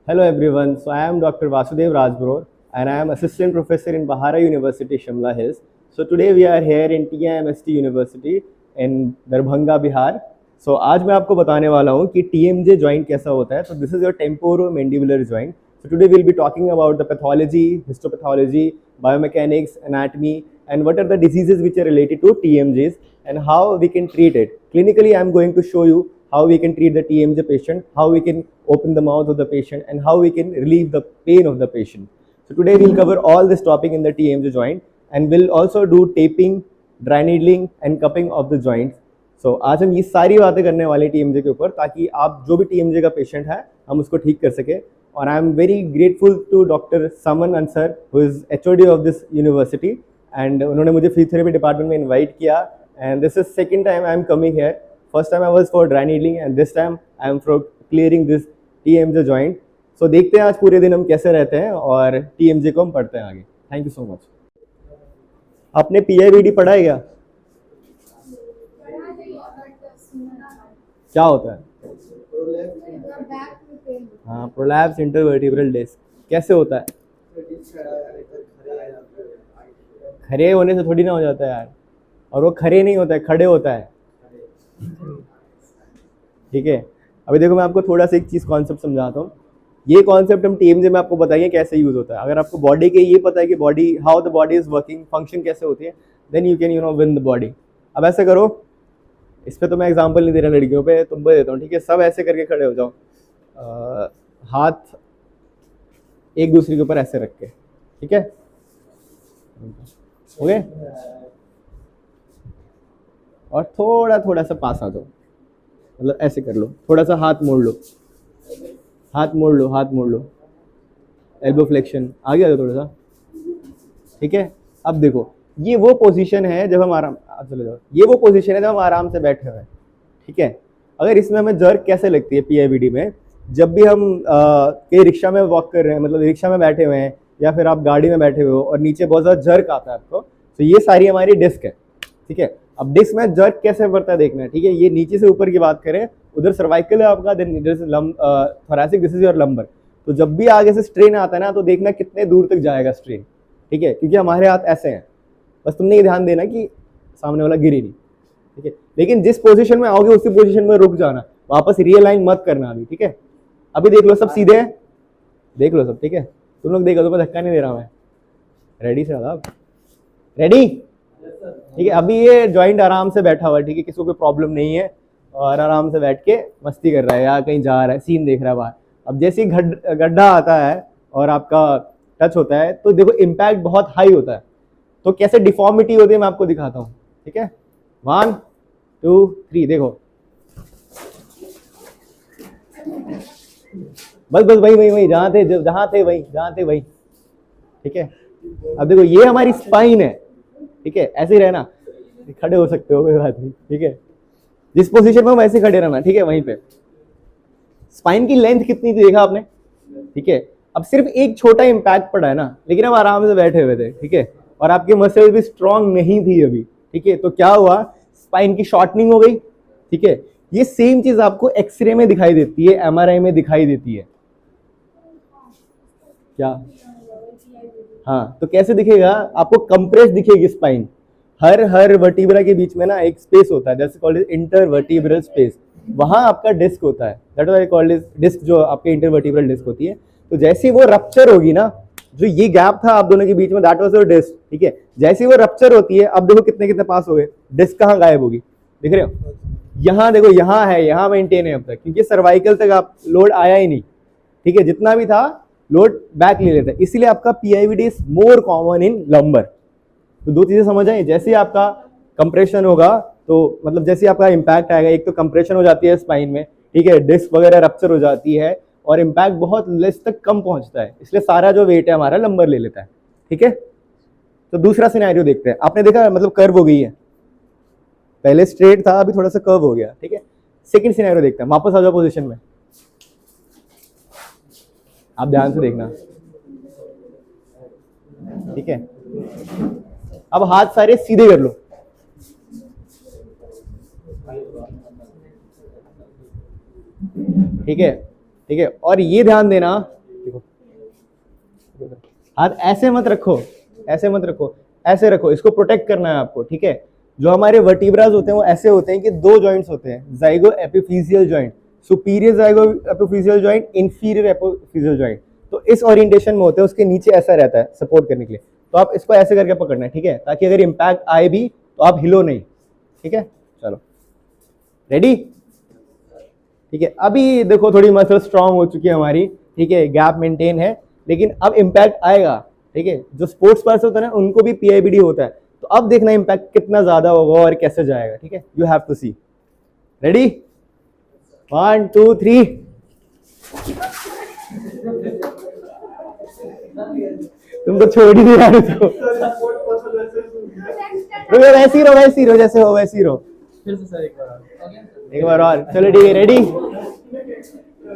Hello everyone. So I am Dr. Vasudev Rajbro and I am assistant professor in Bahara University, Shimla Hills. So today we are here in TMST University in Darbhanga, Bihar. So आज मैं आपको बताने वाला हूँ कि TMJ joint कैसा होता है. So this is your temporomandibular joint. So today we'll be talking about the pathology, histopathology, biomechanics, anatomy, and what are the diseases which are related to TMJs and how we can treat it. Clinically, I'm going to show you how we can treat the TMJ patient, how we can open the mouth of the patient, and how we can relieve the pain of the patient. So today we'll cover all this topic in the TMJ joint, and we'll also do taping, dry needling, and cupping of the joints. So आज हम ये सारी बातें करने वाले TMJ के ऊपर, ताकि आप जो भी TMJ का पेशेंट है हम उसको ठीक कर सके. और I am very grateful to doctor Saman Ansar who is HOD of this university, and उन्होंने मुझे फिजियोथेरेपी डिपार्टमेंट में इन्वाइट किया. And this is second time I am coming here. First time I was for dry needling and this time I am for clearing this TMJ joint. So देखते हैं आज पूरे दिन हम कैसे रहते हैं और TMJ को हम पढ़ते हैं आगे. Thank you so much. आपने PIVD पढ़ा है क्या? क्या होता है? हाँ, प्रोलैप्स इंटरवर्टिब्रल डिस्क. कैसे होता है? खड़े होने से थोड़ी ना हो जाता है यार, और वो खड़े नहीं होता है, खड़े होता है. ठीक है. अभी देखो मैं आपको थोड़ा सा एक चीज़ कॉन्सेप्ट समझाता हूँ. ये कॉन्सेप्ट हम TMJ में आपको बताएंगे कैसे यूज होता है. अगर आपको बॉडी के ये पता है कि body how the body is working, function कैसे होती है, then you can win the body. अब ऐसे करो, इस पे तो मैं एग्जांपल नहीं दे रहा लड़कियों पे, तुम पे देता हूँ. ठीक है, सब ऐसे करके खड़े हो जाओ, हाथ एक दूसरे के ऊपर ऐसे रख के. ठीक है, ओके. और थोड़ा थोड़ा सा पास आ जाओ, मतलब ऐसे कर लो, थोड़ा सा हाथ मोड़ लो, हाथ मोड़ लो, हाथ मोड़ लो, एल्बो फ्लेक्शन, आगे आ जाओ थोड़ा सा. ठीक है. अब देखो ये वो पोजीशन है जब हम आराम, चले जाओ, ये वो पोजीशन है जब हम आराम से बैठे हुए हैं. ठीक है. अगर इसमें हमें जर्क कैसे लगती है PIVD में, जब भी हम कहीं रिक्शा में वॉक कर रहे हैं, मतलब रिक्शा में बैठे हुए हैं या फिर आप गाड़ी में बैठे हुए हो और नीचे बहुत ज़्यादा जर्क आता है आपको, तो ये सारी हमारी डिस्क है. ठीक है. अब डिस्क में जर्क कैसे पड़ता है देखना है. ठीक है, ये नीचे से ऊपर की बात करें, उधर सर्वाइकल है आपका, देन इधर से thoracic, this is your lumbar. तो जब भी आगे से स्ट्रेन आता है ना, तो देखना कितने दूर तक जाएगा स्ट्रेन. ठीक है, क्योंकि हमारे हाथ ऐसे हैं, बस तुमने ये ध्यान देना कि सामने वाला गिरे नहीं. ठीक है, लेकिन जिस पोजीशन में आओगे उसी पोजीशन में रुक जाना, वापस रियलाइन मत करना अभी. ठीक है, अभी देख लो सब सीधे हैं, देख लो सब. ठीक है, तुम लोग देखो, तुम्हें धक्का नहीं दे रहा मैं. रेडी से आप रेडी? ठीक है. अभी ये जॉइंट आराम से बैठा हुआ है. ठीक है, किसी को कोई प्रॉब्लम नहीं है और आराम से बैठ के मस्ती कर रहा है या कहीं जा रहा है, सीन देख रहा है बाहर. अब जैसे ही गड्ढा आता है और आपका टच होता है, तो देखो इम्पैक्ट बहुत हाई होता है. तो कैसे डिफॉर्मिटी होती है मैं आपको दिखाता हूँ. ठीक है, 1 2 3, देखो बस बस वही जहाँ थे वही. ठीक है. अब देखो ये हमारी स्पाइन है. ठीक है, ऐसे ही रहना, खड़े हो सकते हो, कोई बात नहीं. ठीक है, जिस पोजीशन में हम ऐसे खड़े रहना. ठीक है, वहीं पे स्पाइन की लेंथ कितनी थी देखा आपने. ठीक है, अब सिर्फ एक छोटा इंपैक्ट पड़ा है ना, लेकिन हम आराम से बैठे हुए थे. ठीक है, और आपकी मसल्स भी स्ट्रांग नहीं थी अभी. ठीक है, तो क्या हुआ, स्पाइन की शॉर्टनिंग हो गई. ठीक है, ये सेम चीज आपको एक्सरे में दिखाई देती है, MRI में दिखाई देती है. क्या? हाँ, तो कैसे दिखेगा आपको, कंप्रेस दिखेगी स्पाइन. हर वर्टिब्रा के बीच में ना एक स्पेस होता है, जैसे कॉल्ड इंटरवर्टिब्रल स्पेस, वहां आपका डिस्क होता है. दैट इज कॉल्ड डिस्क, जो आपके इंटरवर्टिब्रल डिस्क होती है. तो जैसे वो रप्चर होगी ना, जो ये गैप था आप दोनों के बीच में, दैट वाज योर डिस्क. ठीक है, जैसे वो रप्चर होती है, अब देखो कितने कितने पास हो गए, डिस्क कहाँ गायब होगी, दिख रहे हो? यहाँ देखो, यहाँ है, यहाँ मेंटेन है अब तक, क्योंकि सर्वाइकल तक आप लोड आया ही नहीं. ठीक है, जितना भी था लोड बैक ले लेता है, इसीलिए आपका PIVD is more common in lumbar. तो दो चीजें समझ आई. जैसे ही आपका कंप्रेशन होगा, तो मतलब जैसे आपका इंपैक्ट आएगा, एक तो कंप्रेशन हो जाती है स्पाइन में. ठीक है, डिस्क वगैरह रप्चर हो जाती है और इंपैक्ट बहुत लेस तक कम पहुंचता है, इसलिए सारा जो वेट है हमारा लंबर ले लेता है. ठीक है, तो दूसरा सिनेरियो देखते हैं. आपने देखा मतलब कर्व हो गई है, पहले स्ट्रेट था, अभी थोड़ा सा कर्व हो गया. ठीक है, सेकंड सिनेरियो देखते हैं. वापस आ जाओ पोजीशन में, आप ध्यान से देखना. ठीक है, अब हाथ सारे सीधे कर लो. ठीक है, ठीक है। और ये ध्यान देना, देखो हाथ ऐसे मत रखो, ऐसे मत रखो, ऐसे रखो, इसको प्रोटेक्ट करना है आपको, ठीक है। जो हमारे वर्टिब्रास होते हैं वो ऐसे होते हैं कि दो जॉइंट्स होते हैं, zygapophyseal joint, superior zygapophyseal joint, inferior apophyseal joint. तो इस ओरिएंटेशन में होते हैं, उसके नीचे ऐसा रहता है सपोर्ट करने के लिए। तो आप इसको ऐसे करके पकड़ना है, ठीक है, ताकि अगर इम्पैक्ट आए भी तो आप हिलो नहीं, ठीक है। चलो रेडी, ठीक है। अभी देखो थोड़ी मसल स्ट्रांग हो चुकी है हमारी, ठीक है, गैप मेंटेन है, लेकिन अब इम्पैक्ट आएगा, ठीक है। जो स्पोर्ट्स पर्सन होता है ना उनको भी पीआईबीडी होता है, तो अब देखना इम्पैक्ट कितना ज्यादा होगा और कैसे जाएगा, ठीक है। You have to see. Ready, 1 2 3। तुम तो छोड़ ही नहीं रहे हो, वैसे ही रहो, वैसे ही रहो, जैसे हो वैसे ही रहो। फिर से सर एक बार और, चलो ठीक है। रेडी,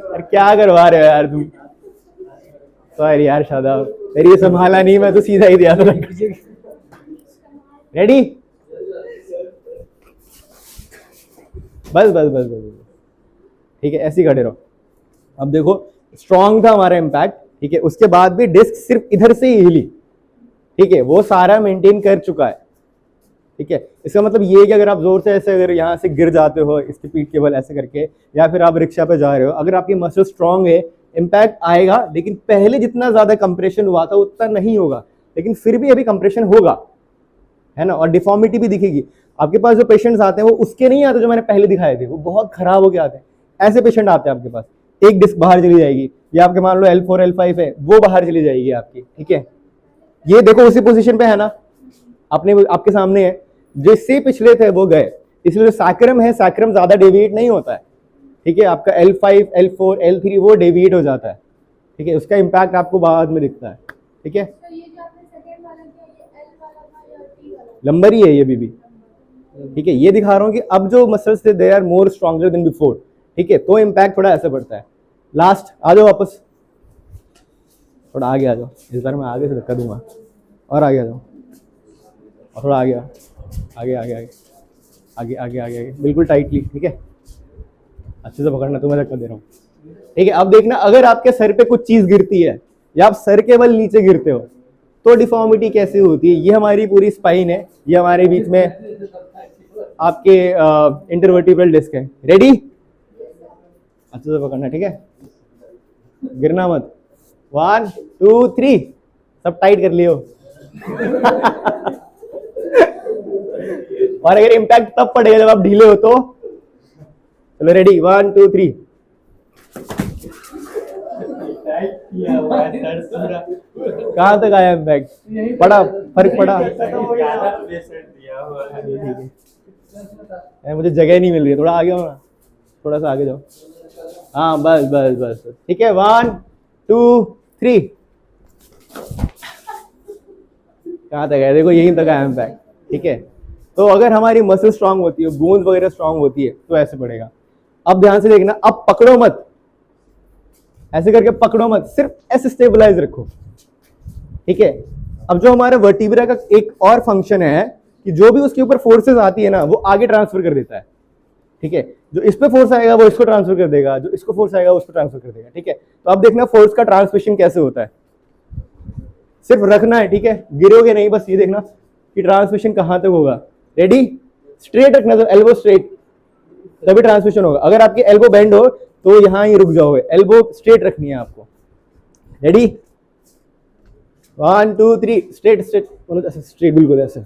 और क्या करवा रहे हो यार तुम, सॉरी यार शादाब, मेरी ये संभाला नहीं, मैं तो सीधा ही दिया था। रेडी, बस बस बस बस, ठीक है, ऐसे ही खड़े रहो। अब देखो स्ट्रॉन्ग था हमारा इम्पैक्ट, ठीक है, उसके बाद भी डिस्क सिर्फ इधर से ही हिली, ठीक है, वो सारा मेंटेन कर चुका है, ठीक है। इसका मतलब ये है कि अगर आप जोर से ऐसे अगर यहाँ से गिर जाते हो इसकी पीठ के बल ऐसे करके, या फिर आप रिक्शा पे जा रहे हो, अगर आपकी मसल स्ट्रांग है इम्पैक्ट आएगा, लेकिन पहले जितना ज्यादा कंप्रेशन हुआ था उतना नहीं होगा, लेकिन फिर भी अभी कंप्रेशन होगा, है ना। और डिफॉर्मिटी भी दिखेगी। आपके पास जो पेशेंट्स आते हैं वो उसके नहीं आते जो मैंने पहले दिखाए थे, वो बहुत खराब होके आते हैं, ऐसे पेशेंट आते हैं आपके पास, एक डिस्क बाहर चली जाएगी, या आपके मान लो L4 L5 है वो बाहर चली जाएगी आपकी, ठीक है। ये देखो उसी पोजीशन पे है ना, अपने आपके सामने है, जिससे पिछले थे वो गए, इसलिए जो सैक्रम है, सैक्रम ज्यादा डेविएट नहीं होता है, ठीक है। आपका L5 L4 L3 वो डेविएट हो जाता है, ठीक है, उसका इम्पैक्ट आपको बाद में दिखता है, ठीक है। लंबर ही है ये भी, ठीक है। ये दिखा रहा हूँ कि अब जो मसल्स थे they are more stronger than before, ठीक है, तो इम्पैक्ट थोड़ा ऐसा पड़ता है। लास्ट आ जाओ वापस, थोड़ा आगे आ जाओ, इस बार मैं आगे से धक्का दूंगा, और आगे आ जाओ, और थोड़ा आगे आगे आगे आगे आगे आगे आगे आगे, बिल्कुल टाइटली, ठीक है, अच्छे से पकड़ना, तो मैं धक्का दे रहा हूँ, ठीक है। अब देखना अगर आपके सर पे कुछ चीज गिरती है या आप सर के बल नीचे गिरते हो तो डिफॉर्मिटी कैसे होती है। ये हमारी पूरी स्पाइन है, ये हमारे बीच में आपके इंटरवर्टिब्रल डिस्क है। रेडी, अच्छे से पकड़ना, ठीक है, गिरना मत। 1 2 3, सब टाइट कर लियो। और अगर इम्पैक्ट तब पड़ेगा जब आप ढीले हो तो, चलो रेडी, 1 2 3। कहां तक आया इम्पैक्ट, पड़ा, फर्क पड़ा, मुझे जगह नहीं मिल रही है, थोड़ा आगे हो ना, थोड़ा सा आगे जाओ, हाँ बस बस बस, ठीक है। 1 2 3, कहां तक है, देखो यहीं तक आया इम्पैक्ट, ठीक है। तो अगर हमारी मसल स्ट्रांग होती है, बोन्स वगैरह स्ट्रांग होती है तो ऐसे पड़ेगा। अब ध्यान से देखना, अब पकड़ो मत, ऐसे करके पकड़ो मत, सिर्फ ऐसे स्टेबलाइज रखो, ठीक है। अब जो हमारे वर्टिब्रा का एक और फंक्शन है कि जो भी उसके ऊपर फोर्सेस आती है ना वो आगे ट्रांसफर कर देता है, ठीक है। जो इस पे फोर्स आएगा वो इसको ट्रांसफर कर देगा, जो इसको फोर्स आएगा उसको ट्रांसफर कर देगा, ठीक है। तो अब देखना फोर्स का ट्रांसमिशन कैसे होता है, सिर्फ रखना है, ठीक है, गिरोगे नहीं, बस ये देखना कि ट्रांसमिशन कहां तक होगा। रेडी, स्ट्रेट रखना, तो एल्बो स्ट्रेट, तभी ट्रांसमिशन होगा। अगर आपकी एल्बो बेंड हो तो यहां ही रुक जाओगे, एल्बो स्ट्रेट रखनी है आपको। रेडी, 1 2 3, स्ट्रेट स्ट्रेट, ऐसे स्ट्रेट, बिल्कुल ऐसे,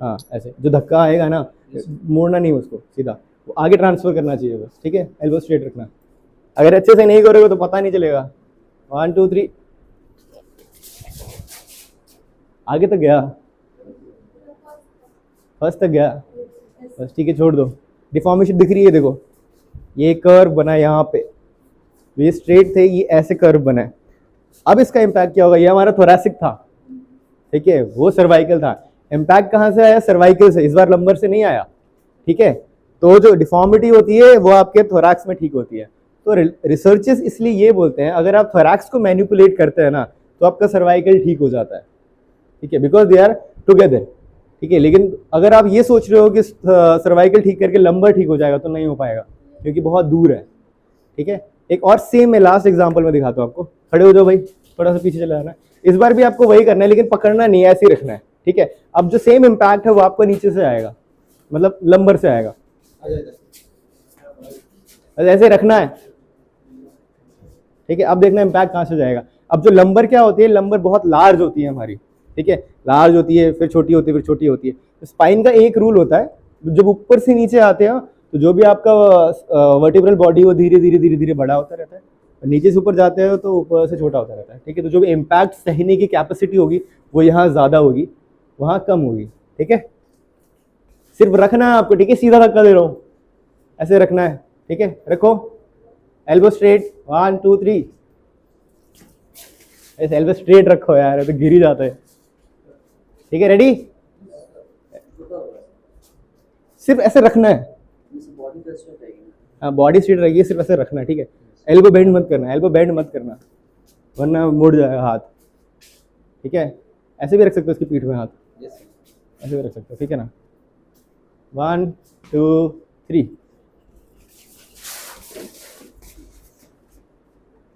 हाँ ऐसे, जो धक्का आएगा ना मोड़ना नहीं उसको, सीधा वो आगे ट्रांसफर करना चाहिए बस, ठीक है। एल्बो स्ट्रेट रखना, अगर अच्छे से नहीं करोगे तो पता नहीं चलेगा। 1 2 3, आगे तक गया, फर्स्ट तक गया, बस ठीक है, छोड़ दो। डिफॉर्मेशन दिख रही है, देखो ये कर्व बना है यहाँ पे, ये स्ट्रेट थे, ये ऐसे कर्व बना है। अब इसका इम्पैक्ट क्या होगा, ये हमारा थोरैसिक था, ठीक है, वो सर्वाइकल था। इम्पैक्ट कहाँ से आया, सर्वाइकल से, इस बार लंबर से नहीं आया, ठीक है। तो जो डिफॉर्मिटी होती है वो आपके थोरैक्स में ठीक होती है। तो रिसर्चर्स इसलिए ये बोलते हैं अगर आप थोरैक्स को मैनिपुलेट करते हैं ना तो आपका सर्वाइकल ठीक हो जाता है, ठीक है, बिकॉज दे आर टुगेदर, ठीक है। लेकिन अगर आप ये सोच रहे हो कि सर्वाइकल ठीक करके लंबर ठीक हो जाएगा तो नहीं हो पाएगा, क्योंकि बहुत दूर है, ठीक है। एक और सेम मैं लास्ट एग्जांपल में दिखाता हूँ आपको। खड़े हो जाओ भाई, थोड़ा सा पीछे चला जाना है। इस बार भी आपको वही करना है, लेकिन पकड़ना नहीं है, ऐसे ही रखना है, ठीक है। अब जो सेम इम्पैक्ट है वो आपको नीचे से आएगा, मतलब लंबर से आएगा, ऐसे रखना है, ठीक है। अब देखना इम्पैक्ट कहाँ से जाएगा। अब जो लंबर क्या होती है, लंबर बहुत लार्ज होती है हमारी, ठीक है, लार्ज होती है, फिर छोटी होती है, फिर छोटी होती है। तो स्पाइन का एक रूल होता है, जब ऊपर से नीचे आते हैं तो जो भी आपका वर्टिब्रल बॉडी वो धीरे धीरे धीरे धीरे बड़ा होता रहता है, और नीचे से ऊपर जाते हैं तो ऊपर से छोटा होता रहता है, ठीक है। तो जो भी इम्पैक्ट सहने की कैपेसिटी होगी वो यहाँ ज़्यादा होगी, वहाँ कम होगी, ठीक है। सिर्फ रखना है आपको, ठीक है, सीधा धक्का दे रहा हूँ, ऐसे रखना है, ठीक है। रखो, एल्बो स्ट्रेट, 1 2 3, ऐसे एल्बो स्ट्रेट रखो यार, तो गिर ही जाता है, ठीक है। रेडी, सिर्फ ऐसे रखना है, हाँ बॉडी स्ट्रेट रहेगी, सिर्फ ऐसे रखना है, ठीक है। एल्बो बेंड मत करना, एल्बो बेंड मत करना, वरना मुड़ जाएगा हाथ, ठीक है। ऐसे भी रख सकते हो उसकी पीठ में हाथ, ऐसे भी रख सकते हो, ठीक है ना। 1 2 3,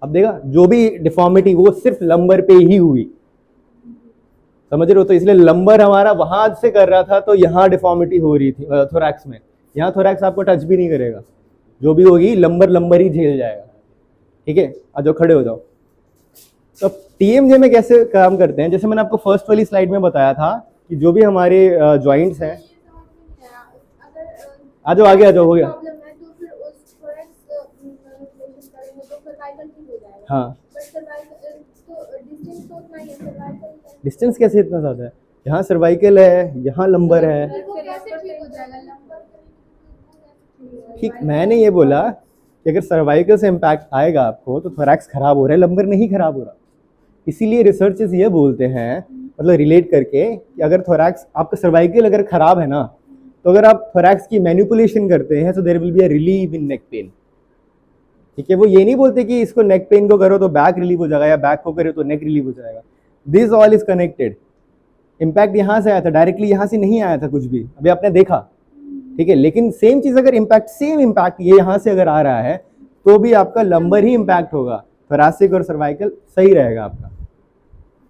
अब देखा जो भी डिफॉर्मिटी वो सिर्फ लंबर पे ही हुई, समझ रहे हो। तो इसलिए लंबर हमारा वहां से कर रहा था, तो यहाँ डिफॉर्मिटी हो रही थी थोरैक्स में। यहाँ थोरैक्स आपको टच भी नहीं करेगा, जो भी होगी लंबर लंबर ही झेल जाएगा, ठीक है। आ जाओ, खड़े हो जाओ। तो टीएमजे में कैसे काम करते हैं, जैसे मैंने आपको फर्स्ट वाली स्लाइड में बताया था कि जो भी हमारे जॉइंट्स हैं, आ जाओ आगे आ जाओ, हो गया। हाँ, डिस्टेंस कैसे इतना ज़्यादा है, यहाँ सर्वाइकल है, यहाँ लंबर है, ठीक। मैंने ये बोला कि अगर सर्वाइकल से इम्पैक्ट आएगा आपको तो थोरैक्स खराब हो रहा है, लंबर नहीं खराब हो रहा। इसीलिए रिसर्चर्स ये बोलते हैं, मतलब रिलेट करके, कि अगर थोरैक्स आपका सर्वाइकल अगर खराब है ना, तो अगर आप थोरैक्स की मैनिपुलेशन करते हैं तो there will be a relieve in neck pain, ठीक है। वो ये नहीं बोलते कि इसको नेक पेन को करो तो बैक रिलीव हो जाएगा, या बैक को करो तो नेक रिलीव हो जाएगा। This all is connected. Impact यहाँ से आया था, डायरेक्टली यहाँ से नहीं आया था कुछ भी, अभी आपने देखा, ठीक है। लेकिन सेम चीज अगर इम्पैक्ट, सेम इम्पैक्ट ये यहाँ से अगर आ रहा है तो भी आपका लंबर ही इम्पैक्ट होगा, थोरैसिक और सर्वाइकल सही रहेगा आपका,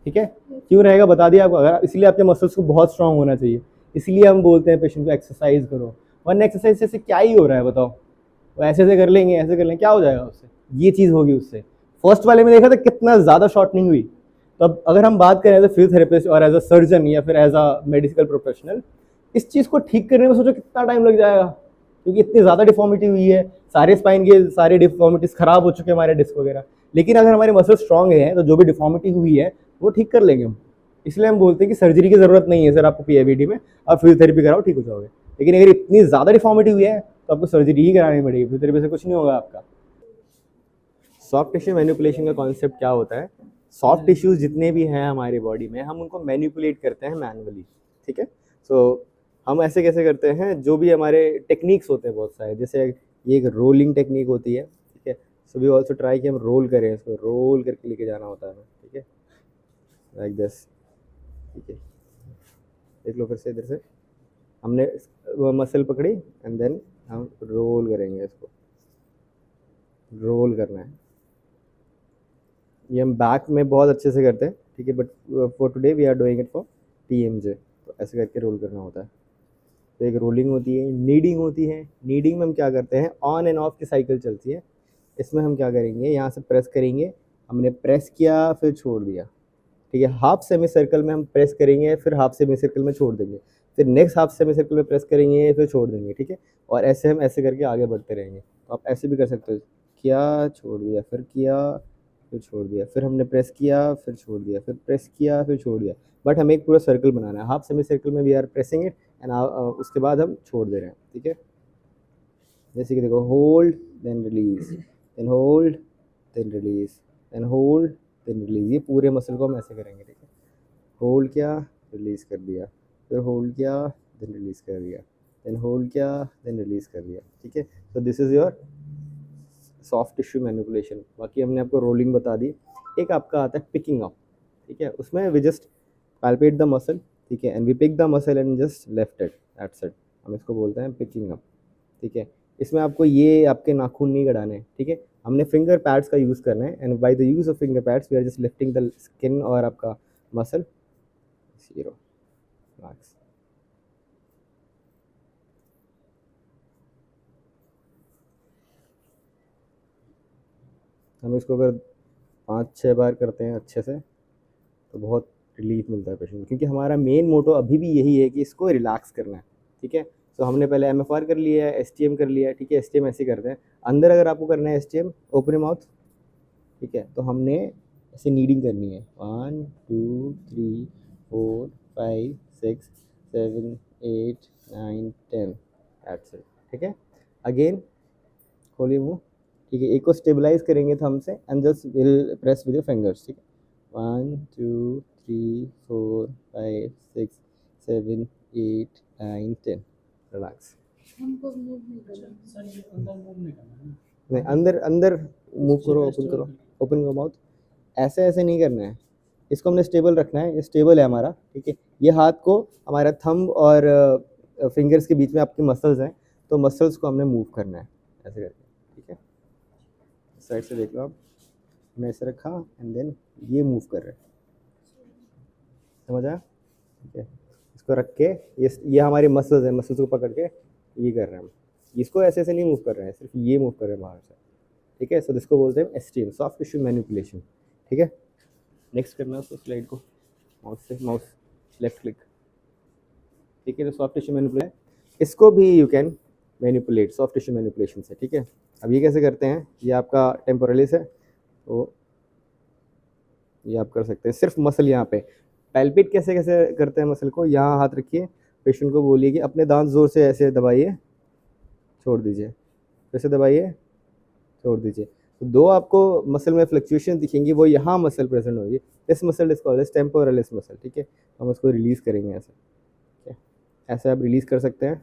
ठीक है। क्यों रहेगा बता दिया आपको, अगर इसलिए आपके मसल्स को बहुत स्ट्रांग होना चाहिए। इसलिए हम बोलते हैं पेशेंट को एक्सरसाइज करो, वरना एक्सरसाइज से क्या ही हो रहा है बताओ, वो ऐसे ऐसे कर लेंगे, ऐसे कर लेंगे, क्या हो जाएगा उससे, ये चीज़ होगी उससे। फर्स्ट वाले में देखा था कितना ज़्यादा शॉर्टनिंग हुई। तो अब अगर हम बात करें एज अ फिजियोथेरेपिस्ट और एज अ सर्जन या फिर एज अ मेडिकल प्रोफेशनल, इस चीज़ को ठीक करने में सोचो कितना टाइम लग जाएगा, क्योंकि इतनी ज़्यादा डिफॉर्मिटी हुई है, सारे स्पाइन के सारे डिफॉर्मिटीज खराब हो चुके हैं हमारे डिस्क वगैरह। लेकिन अगर हमारे मसल स्ट्रांग है तो जो भी डिफॉर्मिटी हुई है वो ठीक कर लेंगे हम। इसलिए हम बोलते हैं कि सर्जरी की ज़रूरत नहीं है सर, आपको पीआईबीडी में आप फिजियोथेरेपी कराओ, ठीक हो जाओगे। लेकिन अगर इतनी ज़्यादा डिफॉर्मिटी हुई है तो आपको सर्जरी ही करानी पड़ेगी, फिजियोथेरेपी से कुछ नहीं होगा आपका। सॉफ्ट टिश्यू मैनिपुलेशन का कॉन्सेप्ट क्या होता है, सॉफ्ट टिश्यूज जितने भी हैं हमारी बॉडी में हम उनको मैनिपुलेट करते हैं मैनुअली, ठीक है। सो हम ऐसे कैसे करते हैं, जो भी हमारे टेक्निक्स होते हैं बहुत सारे, जैसे ये एक रोलिंग टेक्निक होती है, ठीक है। सो वी ऑल्सो ट्राई कि हम रोल करें, इसको रोल करके लेके जाना होता है हमें, ठीक है, लाइक दिस, ठीक है। देख लो फिर से, इधर से हमने मसल पकड़ी एंड देन हम रोल करेंगे, इसको रोल करना है। ये हम बैक में बहुत अच्छे से करते हैं, ठीक है, but for today we are doing it for TMJ. तो ऐसे करके रोल करना होता है। तो एक रोलिंग होती है, नीडिंग होती है। नीडिंग में हम क्या करते हैं, ऑन एंड ऑफ की साइकिल चलती है। इसमें हम क्या करेंगे, यहाँ से प्रेस करेंगे, हमने प्रेस किया फिर छोड़ दिया, ठीक है। हाफ सेमी सर्कल में हम प्रेस करेंगे, फिर हाफ सेमी सर्कल में छोड़ देंगे, फिर नेक्स्ट हाफ सेमी सर्कल में प्रेस करेंगे, फिर छोड़ देंगे, ठीक है। और ऐसे हम ऐसे करके आगे बढ़ते रहेंगे। तो आप ऐसे भी कर सकते हो, किया छोड़ दिया, फिर किया फिर छोड़ दिया, फिर हमने प्रेस किया फिर छोड़ दिया, फिर प्रेस किया फिर छोड़ दिया। बट हमें एक पूरा सर्कल बनाना है। हाफ सेमी सर्कल में we are pressing it and उसके बाद हम छोड़ दे रहे हैं, ठीक है। जैसे कि देखो, hold then release, then hold then release, then hold then release. ये पूरे मसल को हम ऐसे करेंगे, ठीक है। होल्ड किया, रिलीज़ कर दिया, फिर होल्ड किया, देन रिलीज़ कर दिया, देन होल्ड किया, देन रिलीज़ कर दिया, ठीक है। तो this is your soft tissue manipulation. बाकी हमने आपको रोलिंग बता दी। एक आपका आता है पिकिंग अप, ठीक है। उसमें we just palpate the muscle, ठीक है, and we pick the muscle and just left it, that's it. हम इसको बोलते हैं पिकिंग अप, ठीक है। इसमें आपको ये आपके नाखून नहीं गड़ाने, ठीक है। हमने फिंगर पैड्स का यूज़ करना है, and by the use of finger pads we are just lifting the skin और आपका मसल 0 मार्क्स। हम इसको अगर 5-6 बार करते हैं अच्छे से तो बहुत रिलीफ मिलता है पेशेंट को, क्योंकि हमारा मेन मोटो अभी भी यही है कि इसको रिलैक्स करना है, ठीक है। तो हमने पहले MFR कर लिया है, STM कर लिया है, ठीक है। STM ऐसे करते हैं, अंदर अगर आपको करना है STM ओपन माउथ, ठीक है, तो हमने ऐसे नीडिंग करनी है 1 2 3 4 5 6 7 8 9 10 दैट्स इट, ठीक है। अगेन खोलिए मुँह, ठीक है। एक को स्टेबलाइज करेंगे थंब से and just will press with your fingers, ठीक है। 1 2 3 4 5 6 7 8 9 10 रिलैक्स। हमको मूव नहीं करना, नहीं, अंदर अंदर मूव करो, ओपन करो, ओपन करो माउथ। ऐसे ऐसे नहीं करना है, इसको हमने स्टेबल रखना है, ये स्टेबल है हमारा, ठीक है। ये हाथ को हमारा थंब और फिंगर्स के बीच में आपके मसल्स हैं, तो मसल्स को हमने मूव करना है ऐसे करके, ठीक है। साइड से देख लो आप, हमने ऐसे रखा एंड देन ये मूव कर रहे हैं, समझ आया, ठीक है। इसको रख के ये हमारे मसल्स हैं, मसल्स को पकड़ के ये कर रहे हैं हम, इसको ऐसे ऐसे नहीं मूव कर रहे हैं, सिर्फ ये मूव कर रहे हैं बाहर से, ठीक है। सो इसको बोलते हैं STM, सॉफ्ट टिश्यू मैनिपुलेशन, ठीक है। नेक्स्ट करना है उसको स्लाइड को माउस से, माउस लेफ्ट क्लिक, ठीक है। तो सॉफ्ट टिश्यू मैनिपुलेशन, इसको भी you can manipulate soft tissue manipulation से, ठीक है। अब ये कैसे करते हैं, ये आपका टेम्पोरलिस है, तो ये आप कर सकते हैं सिर्फ मसल यहाँ पे। पैल्पिट कैसे कैसे करते हैं मसल को, यहाँ हाथ रखिए, पेशेंट को बोलिए कि अपने दांत ज़ोर से ऐसे दबाइए, छोड़ दीजिए, कैसे दबाइए, छोड़ दीजिए। तो दो आपको मसल में फ्लक्चुएशन दिखेंगी, वो यहाँ मसल प्रेजेंट होगी, this muscle is called as temporalis muscle, ठीक है। हम उसको रिलीज़ करेंगे ऐसे, ठीक है। ऐसे आप रिलीज़ कर सकते हैं,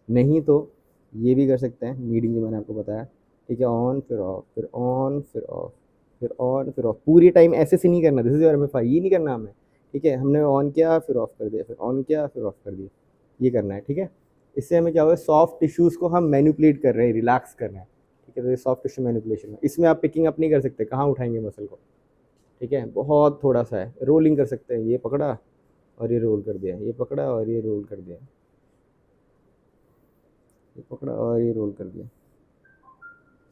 नहीं तो ये भी कर सकते हैं, नीडिंग जो मैंने आपको बताया, ठीक है। ऑन फिर ऑफ, फिर ऑन फिर ऑफ, फिर ऑन फिर ऑफ, पूरी टाइम ऐसे से नहीं करना, दिस इज योर MFI, ये नहीं करना हमें, ठीक है। हमने ऑन किया फिर ऑफ कर दिया, फिर ऑन किया फिर ऑफ कर दिया, ये करना है, ठीक है। इससे हमें क्या होगा, सॉफ्ट टिश्यूज़ को हम मैनिपुलेट कर रहे हैं, रिलैक्स कर रहे हैं, ठीक है। तो ये सॉफ्ट टिश्यू मैनिपुलेशन है, इसमें आप पिकिंग अप नहीं कर सकते, कहाँ उठाएंगे मसल को, ठीक है। बहुत थोड़ा सा है, रोलिंग कर सकते हैं, ये पकड़ा और ये रोल कर दिया, ये पकड़ा और ये रोल कर दिया, ये पकड़ा और ये रोल कर दिया,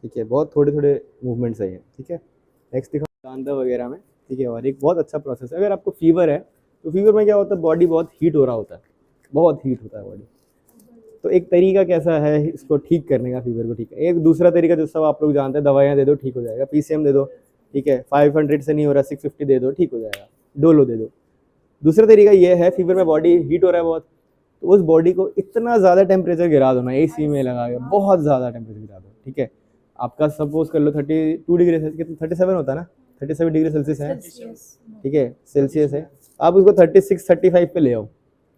ठीक है। बहुत थोड़े थोड़े मूवमेंट्स है ये, ठीक है। नेक्स्ट दिखाओ कांधा वगैरह में, ठीक है। और एक बहुत अच्छा प्रोसेस है, अगर आपको फीवर है तो फीवर में क्या होता है, बॉडी बहुत हीट हो रहा होता है, बहुत हीट होता है बॉडी। तो एक तरीका कैसा है इसको ठीक करने का, फीवर को ठीक है। एक दूसरा तरीका जो सब आप लोग जानते हैं, दवाइयाँ दे दो ठीक हो जाएगा, PCM दे दो, ठीक है। 500 से नहीं हो रहा 650 दे दो, ठीक हो जाएगा, डोलो दे दो। दूसरा तरीका ये है, फीवर में बॉडी हीट हो रहा है बहुत, तो उस बॉडी को इतना ज़्यादा टेम्परेचर गिरा दो ना, AC में लगा के बहुत ज़्यादा टेम्परेचर गिरा दो, ठीक है। आपका सपोज कर लो 32 डिग्री सेल्सियस, 37 होता है ना, 37 डिग्री सेल्सियस है, ठीक है, सेल्सियस है। आप उसको 36-35 पे ले आओ,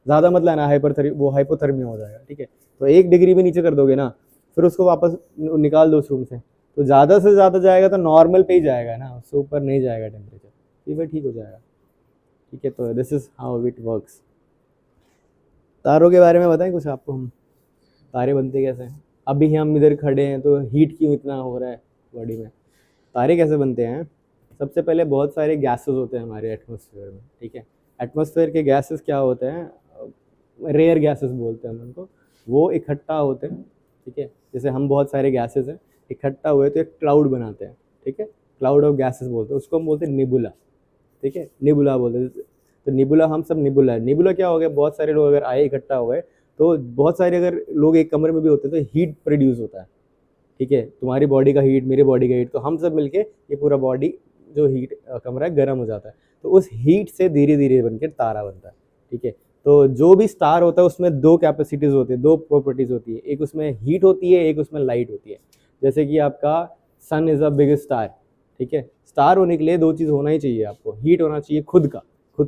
ज़्यादा मत लाना, वो हाइपोथर्मिया हो जाएगा, ठीक है। तो 1 डिग्री भी नीचे कर दोगे ना, फिर उसको वापस निकाल दो उस रूम से, तो ज़्यादा से ज़्यादा जाएगा तो नॉर्मल पे ही जाएगा ना, उससे ऊपर नहीं जाएगा टेम्परेचर, फीवर ठीक हो जाएगा, ठीक है। तो this is how it works. तारों के बारे में बताएं कुछ आपको, हम तारे बनते कैसे हैं। अभी हम इधर खड़े हैं तो हीट क्यों इतना हो रहा है बॉडी में, तारे कैसे बनते हैं। सबसे पहले बहुत सारे गैसेस होते हैं हमारे एटमॉस्फेयर में, ठीक है। एटमॉस्फेयर के गैसेस क्या होते हैं, रेयर गैसेस बोलते हैं हम उनको, वो इकट्ठा होते हैं, ठीक है। जैसे हम बहुत सारे गैसेस हैं इकट्ठा हुए तो एक क्लाउड बनाते हैं, ठीक है, क्लाउड ऑफ गैसेस बोलते हैं उसको, हम बोलते हैं निबुला, ठीक है, निबुला बोलते हैं। तो निबुला, हम सब निबुला है। निबुला क्या हो गया, बहुत सारे लोग अगर आए इकट्ठा हो गए, तो बहुत सारे अगर लोग एक कमरे में भी होते हैं तो हीट प्रोड्यूस होता है, ठीक है। तुम्हारी बॉडी का हीट, मेरी बॉडी का हीट, तो हम सब मिलके ये पूरा बॉडी जो हीट कमरा है गर्म हो जाता है, तो उस हीट से धीरे धीरे बनकर तारा बनता है, ठीक है। तो जो भी स्टार होता है उसमें दो कैपेसिटीज़ होती है, दो प्रॉपर्टीज़ होती है, एक उसमें हीट होती है, एक उसमें लाइट होती है। जैसे कि आपका सन इज़ अ बिगेस्ट स्टार, ठीक है। स्टार होने के लिए दो चीज़ होना ही चाहिए आपको, हीट होना चाहिए खुद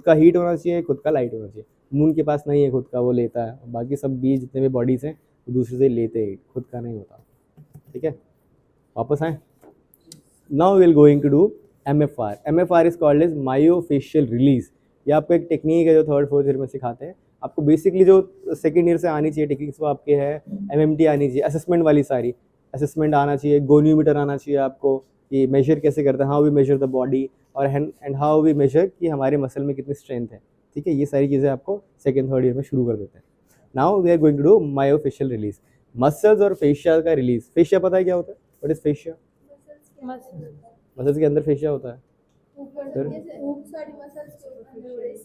का हीट होना चाहिए, खुद का लाइट होना चाहिए। मून के पास नहीं है खुद का, वो लेता है, बाकी सब भी जितने भी बॉडीज़ हैं वो दूसरे से लेते हैं, खुद का नहीं होता, ठीक है। वापस आए, now we will going to do MFR। MFR is called as myofascial release. ये आपको एक टेक्निक है जो 3rd 4th ईयर में सिखाते हैं। आपको बेसिकली जो 2nd ईयर से आनी चाहिए टेक्निक्स वो आपके है MMT आनी चाहिए, असेसमेंट वाली सारी, असेसमेंट आना चाहिए, गोनियोमीटर आना चाहिए आपको कि मेजर कैसे करते हैं, how we measure the body और एंड हाउ वी मेजर कि हमारे मसल में कितनी स्ट्रेंथ है, ठीक है। ये सारी चीज़ें आपको सेकेंड थर्ड ईयर में शुरू कर देते हैं। Now we are going to do myofascial release, muscles और फेशिया का रिलीज। फेशिया पता है क्या होता है? What is fascia? मसल्स के अंदर फेशिया होता है,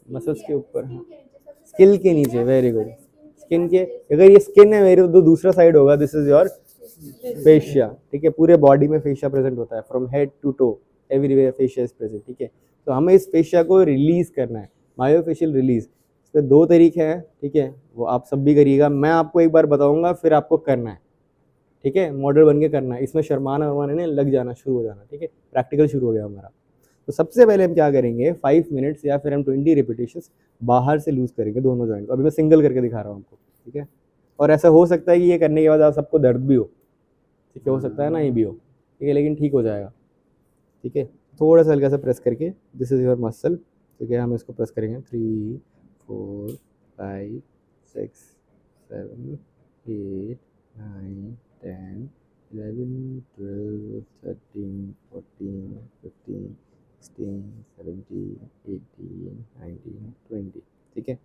मसल्स के ऊपर, स्किल के नीचे, वेरी गुड। स्किन के, अगर ये स्किन है मेरे तो दूसरा साइड होगा, दिस इज योर फेशिया, ठीक है। पूरे बॉडी में फेशिया प्रेजेंट होता है, from head to toe everywhere fascia is present, ठीक है। तो हमें इस फेशिया को रिलीज करना है, मायोफेशियल रिलीज। इसके दो तरीके हैं, ठीक है, वो आप सब भी करिएगा, मैं आपको एक बार बताऊंगा फिर आपको करना है, ठीक है। मॉडल बन के करना है, इसमें शर्माना वरमाना नहीं, लग जाना शुरू हो जाना, ठीक है। प्रैक्टिकल शुरू हो गया हमारा। तो सबसे पहले हम क्या करेंगे, 5 मिनट्स या फिर हम 20 रिपीटेशंस बाहर से लूज करेंगे दोनों जॉइंट को। अभी मैं सिंगल करके दिखा रहा हूँ आपको, ठीक है। और ऐसा हो सकता है कि ये करने के बाद आप सबको दर्द भी हो, ठीक है, हो सकता है ना, ये भी हो, ठीक है, लेकिन ठीक हो जाएगा, ठीक है। थोड़ा सा हल्का सा प्रेस करके, दिस इज योर मसल, ठीक है। हम इसको प्रेस करेंगे 3 4 5 6 7 8 9 10 11 12 13 14 15 16 17 18 19 20, ठीक है।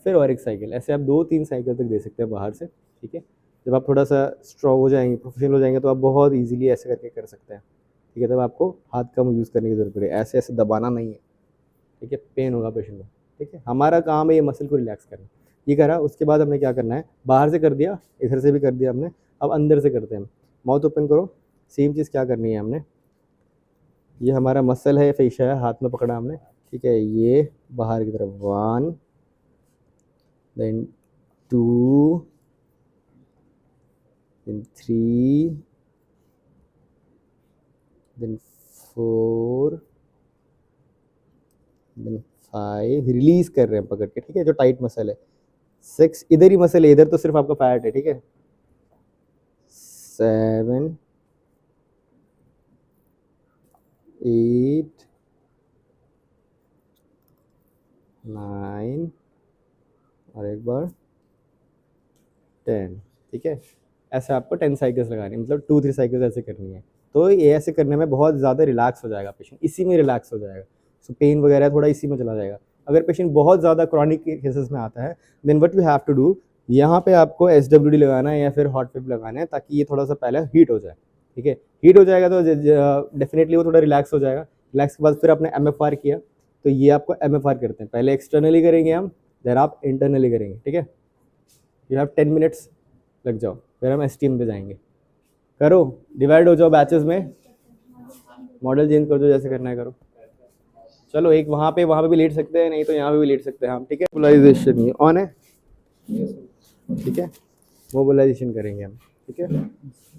फिर और एक साइकिल, ऐसे आप 2-3 साइकिल तक दे सकते हैं बाहर से, ठीक है। जब आप थोड़ा सा स्ट्रॉन्ग हो जाएंगे, प्रोफेशनल हो जाएंगे, तो आप बहुत इजीली ऐसे करके कर सकते हैं, ठीक है। तब आपको हाथ कम यूज़ करने की जरूरत पड़ेगी, ऐसे ऐसे दबाना नहीं है, ठीक है, पेन होगा पेशेंट को, ठीक है। हमारा काम है ये मसल को रिलैक्स करना, ये करा। उसके बाद हमने क्या करना है, बाहर से कर दिया, इधर से भी कर दिया हमने, अब अंदर से करते हैं। माउथ ओपन करो, सेम चीज़ क्या करनी है हमने, ये हमारा मसल है, फेशिया है, हाथ में पकड़ा हमने, ठीक है। ये बाहर की तरफ 1 then 2 then 3 then 4 then 5, release कर रहे हैं पकड़ के, ठीक है, जो टाइट मसल है। 6, इधर ही मसल है, इधर तो सिर्फ आपका फैट है, ठीक है। 7 8 9 और एक बार 10, ठीक है। ऐसे आपको 10 साइकिल्स लगानी है, मतलब 2-3 साइकिल्स ऐसे करनी है। तो ये ऐसे करने में बहुत ज़्यादा रिलैक्स हो जाएगा पेशेंट, इसी में रिलैक्स हो जाएगा, सो पेन वगैरह थोड़ा इसी में चला जाएगा। अगर पेशेंट बहुत ज़्यादा क्रॉनिक केसेस में आता है, then what we have to do, यहाँ पे आपको SWD लगाना है या फिर हॉट पिप लगाना है, ताकि ये थोड़ा सा पहले हीट हो जाए, ठीक है। हीट हो जाएगा तो डेफिनेटली वो थोड़ा रिलैक्स हो जाएगा। रिलैक्स के बाद फिर आपने MFR किया, तो ये आपको MFR करते हैं, पहले एक्सटर्नली करेंगे हम, देन आप इंटरनली करेंगे, ठीक है। यू हैव 10 मिनट्स, लग जाओ, फिर हम STM पे जाएंगे। करो, डिवाइड हो जाओ बैचेस में, मॉडल चेंज कर दो, जैसे करना है करो। चलो, एक वहाँ पे भी लेट सकते हैं, नहीं तो यहाँ पे भी लेट सकते हैं हम, ठीक है। मोबिलाइजेशन ये ऑन है, ठीक है, मोबिलाइजेशन करेंगे हम, ठीक है।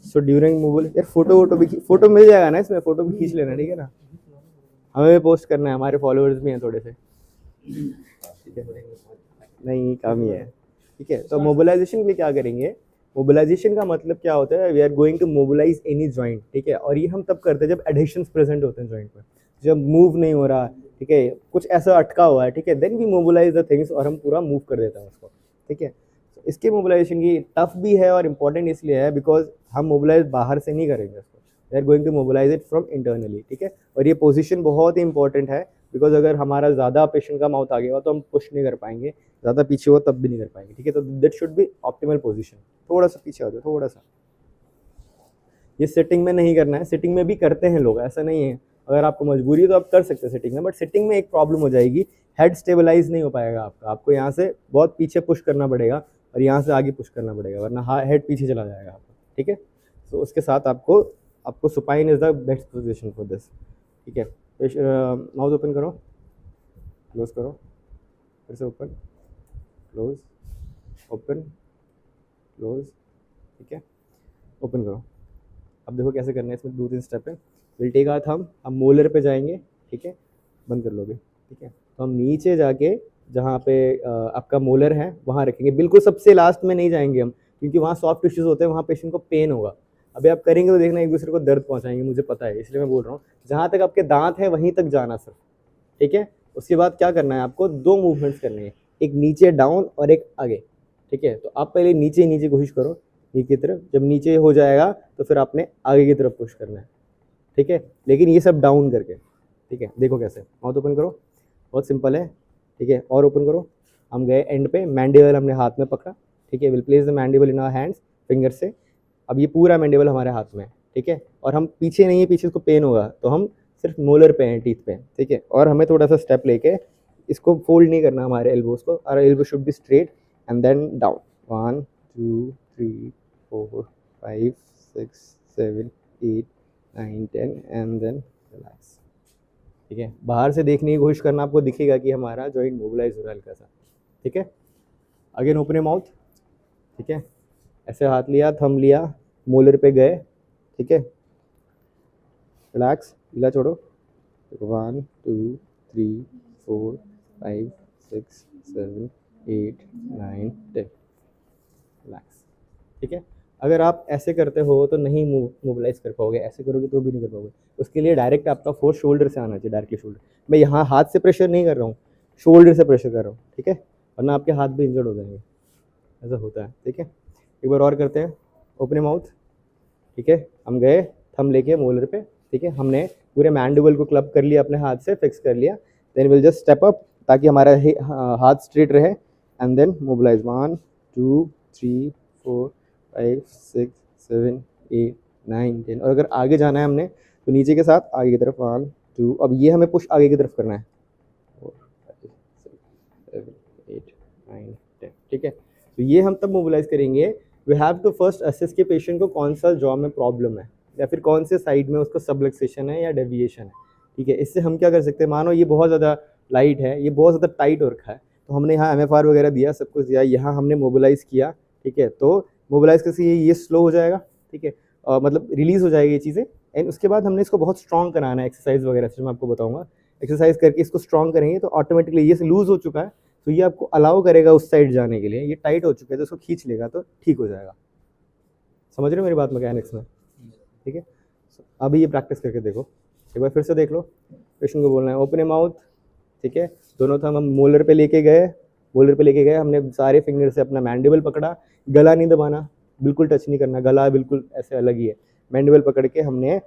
सो ड्यूरिंग मोबिल, यार फोटो मिल जाएगा ना इसमें, फोटो भी खींच लेना, ठीक है ना। हमें भी पोस्ट करना है, हमारे फॉलोअर्स भी हैं थोड़े से, ठीक है, नहीं काम ही है, ठीक है। तो मोबिलाइजेशन के लिए क्या करेंगे, मोबिलाइजेशन का मतलब क्या होता है, we are going to mobilise any joint, ठीक है। और ये हम तब करते हैं जब एडिशंस प्रेजेंट होते हैं जॉइंट में, जब मूव नहीं हो रहा, ठीक है, कुछ ऐसा अटका हुआ है, ठीक है, then we mobilise the things, और हम पूरा मूव कर देते हैं उसको, ठीक है। तो इसके मोबिलाइजेशन की टफ भी है और इम्पॉर्टेंट इसलिए है बिकॉज हम मोबिलाइज बाहर से नहीं करेंगे उसको, we are going to mobilise it from internally, ठीक है। और ये पोजीशन बहुत ही इंपॉर्टेंट है, बिकॉज अगर हमारा ज़्यादा पेशेंट का माउथ आगे हुआ तो हम पुश नहीं कर पाएंगे, ज़्यादा पीछे हो तब भी नहीं कर पाएंगे, ठीक है। तो that should be optimal position. थोड़ा सा पीछे हो जाओ, थोड़ा सा। ये सिटिंग में नहीं करना है, सिटिंग में भी करते हैं लोग, ऐसा नहीं है, अगर आपको मजबूरी है तो आप कर सकते हैं सिटिंग में, बट सिटिंग में एक प्रॉब्लम हो जाएगी, हेड स्टेबलाइज नहीं हो पाएगा आपका, आपको यहाँ से बहुत पीछे पुश करना पड़ेगा और यहाँ से आगे पुश करना पड़ेगा, वरना हेड पीछे चला जाएगा आपका, ठीक है। तो उसके साथ आपको supine is the best position for this, ठीक है। माउथ ओपन करो, क्लोज करो, फिर से ओपन क्लोज ओपन क्लोज, ठीक है, ओपन करो। अब देखो कैसे करना है, इसमें 2-3 स्टेप है। विल टेक आवर थंब, हम मोलर पे जाएंगे, ठीक है, बंद कर लोगे, ठीक है। तो हम नीचे जाके जहाँ पे आपका मोलर है वहाँ रखेंगे, बिल्कुल सबसे लास्ट में नहीं जाएंगे हम, क्योंकि वहाँ सॉफ्ट टिश्यूज होते हैं, वहाँ पेशेंट को पेन होगा। अभी आप करेंगे तो देखना एक दूसरे को दर्द पहुँचाएंगे, मुझे पता है, इसलिए मैं बोल रहा हूँ जहाँ तक आपके दांत है वहीं तक जाना सिर्फ, ठीक है। उसके बाद क्या करना है, आपको 2 मूवमेंट्स करने हैं, एक नीचे डाउन और एक आगे, ठीक है। तो आप पहले नीचे नीचे कोशिश करो, नीचे की तरफ, जब नीचे हो जाएगा तो फिर आपने आगे की तरफ पुश करना है, ठीक है। लेकिन ये सब डाउन करके, ठीक है। देखो कैसे, माउथ ओपन करो, बहुत सिंपल है, ठीक है। और ओपन करो, हम गए एंड पे, मैंडिबल हमने हाथ में पकड़ा, ठीक है। Will place the mandible in our hands, finger से। अब ये पूरा मैंडिबल हमारे हाथ में है, ठीक है। और हम पीछे नहीं है, पीछे इसको पेन होगा तो हम सिर्फ मोलर पे हैं, टीथ पे, ठीक है। और हमें थोड़ा सा स्टेप लेके इसको फोल्ड नहीं करना हमारे एल्बोज को, और elbow should be straight and then down. 1 2 3 4 5 6 7 8 9 10 and then relax, ठीक है। बाहर से देखने की कोशिश करना, आपको दिखेगा कि हमारा जॉइंट मोबिलाइज हो रहा है हल्का सा, ठीक है। अगेन ओपन माउथ, ठीक है। ऐसे हाथ लिया, थंब लिया, मोलर पे गए, ठीक है। रिलैक्स, ढीला छोड़ो। 1 2 3 4 5 6 7 8 9 10, रिलैक्स, ठीक है। अगर आप ऐसे करते हो तो नहीं मोबिलाइज कर पाओगे, ऐसे करोगे तो भी नहीं कर पाओगे। उसके लिए डायरेक्ट आपका फोर्स शोल्डर से आना चाहिए, डायरेक्टली शोल्डर। मैं यहाँ हाथ से प्रेशर नहीं कर रहा हूँ, शोल्डर से प्रेशर कर रहा हूँ, ठीक है। वरना आपके हाथ भी इंजर्ड हो जाएंगे, ऐसा होता है, ठीक है। एक बार और करते हैं, ओपन माउथ, ठीक है। हम गए थंब लेके मोलर पे, ठीक है। हमने पूरे मैंडिबल को क्लब कर लिया, अपने हाथ से फिक्स कर लिया। Then will just step up ताकि हमारा हाथ स्ट्रेट रहे, एंड देन मोबिलाइज। 1 2 3 4 5 6 7 8 9 10। और अगर आगे जाना है हमने तो नीचे के साथ आगे की तरफ 1 2। अब ये हमें पुश आगे की तरफ करना है, 4 5 6 7 8 9 10, ठीक है। तो ये हम तब मोबिलाइज करेंगे, we have to first assess के पेशेंट को कौन सा जॉ में प्रॉब्लम है, या फिर कौन से साइड में उसको सबलक्सेशन है या डेविएशन है, ठीक है। इससे हम क्या कर सकते हैं, मानो ये बहुत ज़्यादा लाइट है, ये बहुत ज़्यादा टाइट हो रखा है, तो हमने यहाँ MFR वगैरह दिया, सब कुछ दिया, यहाँ हमने मोबिलाइज किया, ठीक है। तो मोबिलाइज कैसे, ये स्लो हो जाएगा, ठीक है। मतलब रिलीज़ हो जाएगी ये चीज़ें। एंड उसके बाद हमने इसको बहुत स्ट्रॉन्ग कराना है, एक्सरसाइज वगैरह से मैं आपको बताऊँगा। एक्सरसाइज करके इसको स्ट्रॉन्ग करेंगे तो ऑटोमेटिकली ये लूज़ हो चुका है, तो ये आपको अलाउ करेगा उस साइड जाने के लिए। ये टाइट हो चुका है तो उसको खींच लेगा तो ठीक हो जाएगा। समझ रहे हो मेरी बात मैकेनिक्स में, ठीक है। अभी ये प्रैक्टिस करके देखो, एक बार फिर से देख लो। पेशेंट को बोलना है ओपन माउथ, ठीक है। दोनों थंब हम मोलर पे लेके गए, मोलर पे लेके गए, हमने सारे फिंगर से अपना मैंडिबल पकड़ा, गला नहीं दबाना, बिल्कुल टच नहीं करना, गला बिल्कुल ऐसे अलग ही है। मैंडिबल पकड़ के हमने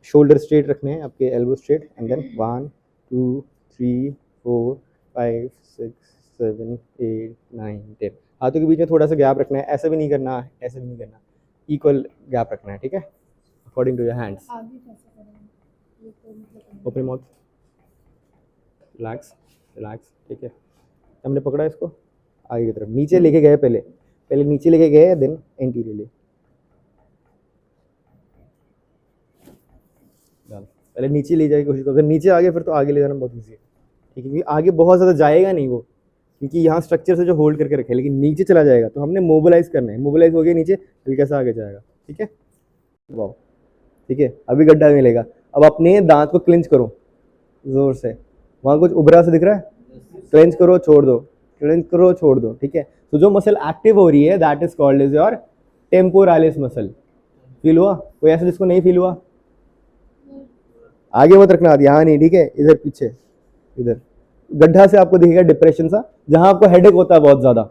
शोल्डर स्ट्रेट रखने हैं, आपके एल्बो स्ट्रेट, एंड देन 1 2 3 4 5 6 7 8 9 10। हाथों के बीच में थोड़ा सा गैप रखना है, ऐसे भी नहीं करना, ऐसे भी नहीं करना, इक्वल गैप रखना है, ठीक है, अकॉर्डिंग टू योर हैंड्स। आगे कैसे करेंगे ये तो मतलब ओपन माउथ, रिलैक्स रिलैक्स, ठीक है। हमने पकड़ा इसको आगे की तरफ, नीचे लेके गए, पहले नीचे लेके गए, देन एंटीरियरली। पहले नीचे ले जाने की कोशिश करो, अगर नीचे आ गए फिर तो आगे ले जाना बहुत ईजी है, ठीक है। क्योंकि आगे बहुत ज़्यादा जाएगा नहीं वो, क्योंकि यहाँ स्ट्रक्चर से जो होल्ड करके रखे, लेकिन नीचे चला जाएगा तो हमने मोबिलाइज करना है। मोबिलाइज हो गया नीचे, फिर कैसे आगे जाएगा, ठीक है। वाह, ठीक है। अभी गड्ढा मिलेगा। अब अपने दांत को क्लिंच करो जोर से, वहाँ कुछ उभरा से दिख रहा है, क्लेंच करो छोड़ दो, क्लेंच करो छोड़ दो, ठीक है। तो जो मसल एक्टिव हो रही है that is called is your temporalis muscle. Feel हुआ कोई ऐसा जिसको नहीं फील हुआ? आगे मत रखना हाथ, यहाँ नहीं, ठीक है, इधर पीछे, इधर गड्ढा से आपको दिखेगा डिप्रेशन सा, जहाँ आपको हेडेक होता है बहुत ज़्यादा,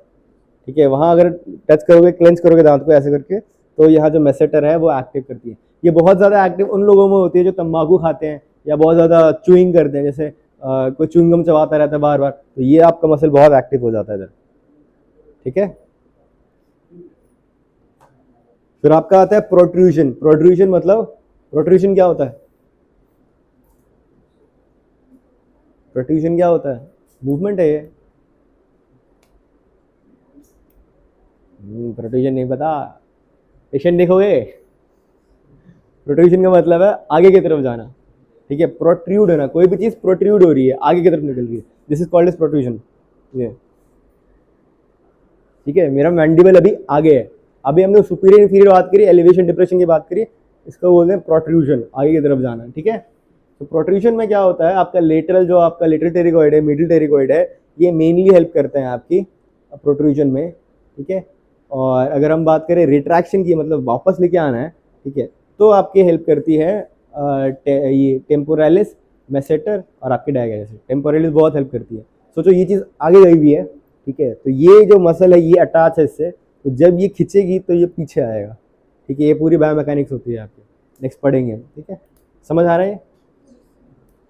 ठीक है। वहाँ अगर टच करोगे, क्लेंच करोगे दांत को ऐसे करके, तो यहाँ जो मेसेटर है वो एक्टिव करती है। ये बहुत ज़्यादा एक्टिव उन लोगों में होती है जो तंबाकू खाते हैं या बहुत ज़्यादा चूइंग करते हैं, जैसे कोई च्युइंगम चबाता रहता है बार बार, तो ये आपका मसल बहुत एक्टिव हो जाता है इधर, ठीक है। फिर आपका आता है प्रोट्रूजन। प्रोट्रूजन मतलब, प्रोट्रूजन क्या होता है? प्रोट्रूजन क्या होता है? मूवमेंट है ये। प्रोट्रूजन नहीं पता? पेशेंट देखोगे, प्रोट्रूजन का मतलब है आगे की तरफ जाना, ठीक है। प्रोट्रूड है ना, कोई भी चीज़ प्रोट्रूड हो रही है, आगे की तरफ निकल रही है, this is called as protrusion, ये, ठीक है। मेरा मैंडिबल अभी आगे है, अभी हमने सुपीरियर इंफीरियर बात करी, एलिवेशन डिप्रेशन की बात करी, इसको बोलते हैं प्रोट्रूजन, आगे की तरफ जाना, ठीक है। तो प्रोट्रूजन में क्या होता है, आपका लेटरल, जो आपका लेटरल टेरिकॉइड है, मिडिल टेरिकॉइड है, ये मेनली हेल्प करते हैं आपकी प्रोट्रूजन में, ठीक है। और अगर हम बात करें रिट्रैक्शन की, मतलब वापस लेके आना है, ठीक है, तो आपकी हेल्प करती है ये टेम्पोरालिस, मेसेटर और आपके डायगेनेसिस। टेम्पोरालिस बहुत हेल्प करती है। सोचो ये चीज़ आगे गई हुई है, ठीक है, तो ये जो मसल है ये अटैच है इससे, तो जब ये खींचेगी तो ये पीछे आएगा, ठीक है। ये पूरी बायोमैकेनिक्स होती है आपकी, नेक्स्ट पढ़ेंगे हम, ठीक है। समझ आ रहा है,